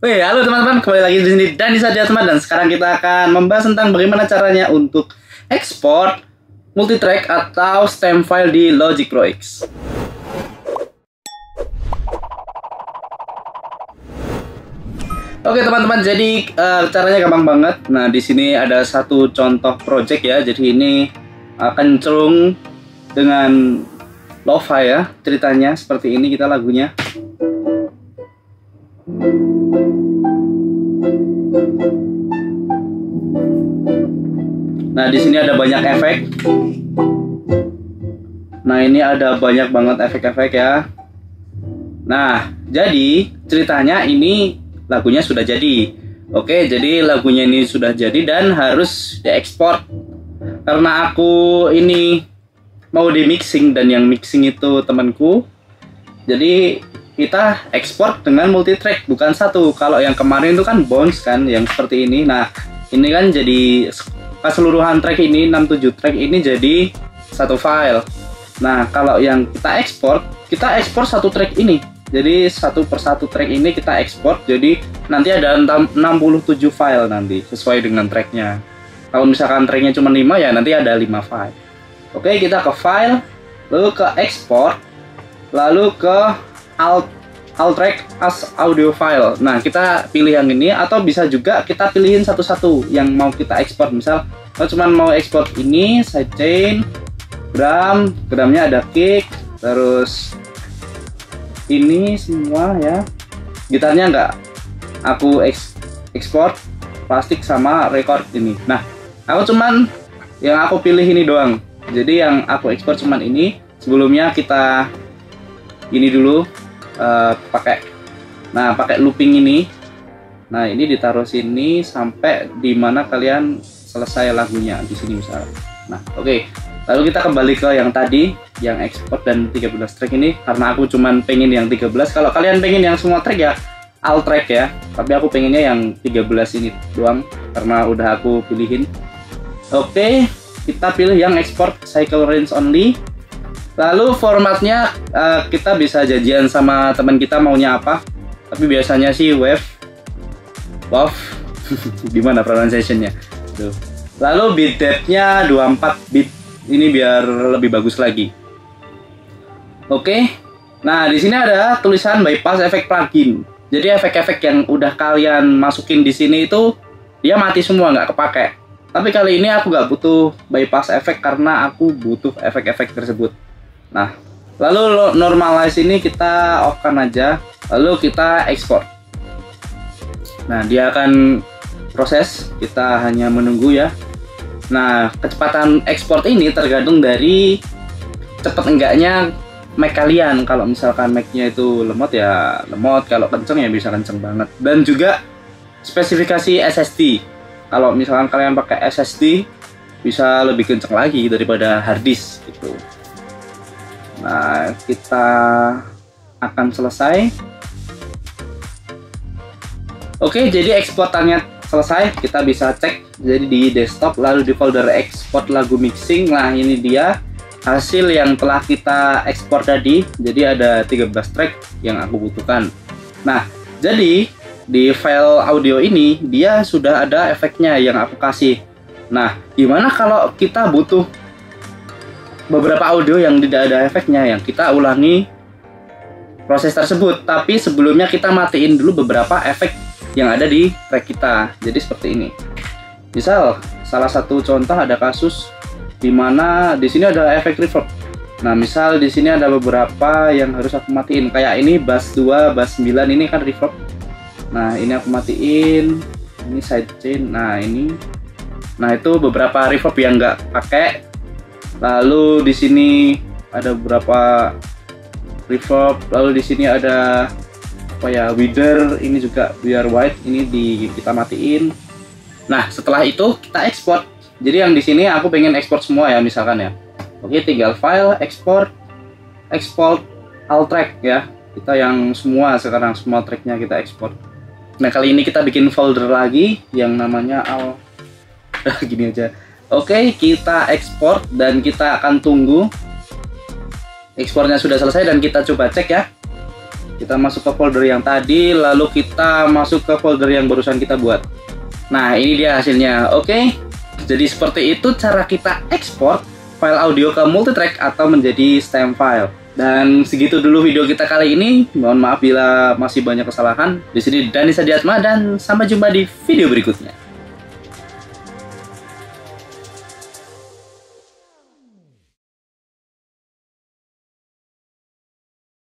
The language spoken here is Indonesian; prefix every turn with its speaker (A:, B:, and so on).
A: Wih, halo teman-teman, kembali lagi di sini Dani Sadia teman, dan sekarang kita akan membahas tentang bagaimana caranya untuk ekspor multitrack atau stem file di Logic Pro X. Oke teman-teman, jadi caranya gampang banget. Nah, di sini ada satu contoh project ya. Jadi ini akan cenderung dengan lo-fi ya, ceritanya seperti ini kita lagunya. Nah, di sini ada banyak efek. Nah, ini ada banyak banget efek-efek ya. Nah, jadi ceritanya ini lagunya sudah jadi. Oke, jadi lagunya ini sudah jadi dan harus diekspor. Karena aku ini mau di mixing dan yang mixing itu temanku. Jadi kita ekspor dengan multitrack, bukan satu. Kalau yang kemarin itu kan bounce kan, yang seperti ini. Nah, ini kan jadi keseluruhan track ini, 67 track ini jadi satu file. Nah, kalau yang kita ekspor satu track ini. Jadi satu persatu track ini kita ekspor. Jadi nanti ada 67 file nanti sesuai dengan tracknya. Kalau misalkan tracknya cuma 5 ya nanti ada 5 file. Oke, kita ke file, lalu ke export, lalu ke alt track as audio file. Nah, kita pilih yang ini, atau bisa juga kita pilihin satu-satu yang mau kita ekspor. Misal kalau cuma mau ekspor ini, sidechain, gramnya ada kick, terus ini semua ya. Gitarnya enggak aku ekspor, plastik sama record ini. Nah, yang aku pilih ini doang. Jadi yang aku ekspor cuman ini. Sebelumnya kita ini dulu pakai looping ini. Nah, ini ditaruh sini sampai dimana kalian selesai lagunya di sini misalnya. Nah, oke. Lalu kita kembali ke yang tadi, yang ekspor dan 13 track ini. Karena aku cuman pengen yang 13. Kalau kalian pengen yang semua track ya alt track ya. Tapi aku pengennya yang 13 ini doang karena udah aku pilihin. Oke, kita pilih yang export cycle range only. Lalu formatnya kita bisa janjian sama teman kita maunya apa. Tapi biasanya sih WAV. Gimana pronunciation-nya? Tuh. Lalu bit depth-nya 24 bit. Ini biar lebih bagus lagi. Oke. Nah, di sini ada tulisan bypass effect plugin. Jadi efek-efek yang udah kalian masukin di sini itu dia mati semua, nggak kepake. Tapi kali ini aku nggak butuh bypass effect karena aku butuh efek-efek tersebut. Nah, lalu normalize ini kita off-kan aja, lalu kita ekspor. Nah, dia akan proses, kita hanya menunggu ya. Nah, kecepatan ekspor ini tergantung dari cepet enggaknya Mac kalian. Kalau misalkan Mac-nya itu lemot ya lemot, kalau kenceng ya bisa kenceng banget. Dan juga spesifikasi SSD. Kalau misalkan kalian pakai SSD bisa lebih kenceng lagi daripada hard disk gitu. Nah, kita akan selesai. Oke, jadi eksportannya selesai. Kita bisa cek jadi di desktop, lalu di folder ekspor lagu mixing. Nah, ini dia hasil yang telah kita ekspor tadi. Jadi ada 13 track yang aku butuhkan. Nah, jadi di file audio ini dia sudah ada efeknya yang aku kasih. Nah, gimana kalau kita butuh beberapa audio yang tidak ada efeknya, yang kita ulangi proses tersebut, tapi sebelumnya kita matiin dulu beberapa efek yang ada di track kita. Jadi seperti ini. Misal salah satu contoh ada kasus dimana di sini ada efek reverb. Nah, misal di sini ada beberapa yang harus aku matiin, kayak ini bass 2, bass 9 ini kan reverb. Nah, ini aku matiin. Ini sidechain. Nah, ini. Nah, itu beberapa reverb yang nggak pakai. Lalu di sini ada beberapa reverb. Lalu di sini ada apa ya, wither. Ini juga biar white. Ini kita matiin. Nah, setelah itu kita ekspor. Jadi yang di sini aku pengen ekspor semua ya, misalkan ya. Oke, tinggal file, export all track ya. Kita yang semua sekarang semua tracknya kita ekspor. Nah, kali ini kita bikin folder lagi yang namanya gini aja. Oke, kita ekspor dan kita akan tunggu ekspornya sudah selesai dan kita coba cek ya. Kita masuk ke folder yang tadi, lalu kita masuk ke folder yang barusan kita buat. Nah, ini dia hasilnya. Oke. Jadi seperti itu cara kita ekspor file audio ke multitrack atau menjadi stem file. Dan segitu dulu video kita kali ini. Mohon maaf bila masih banyak kesalahan. Di sini Dani Sadiatma dan sampai jumpa di video berikutnya.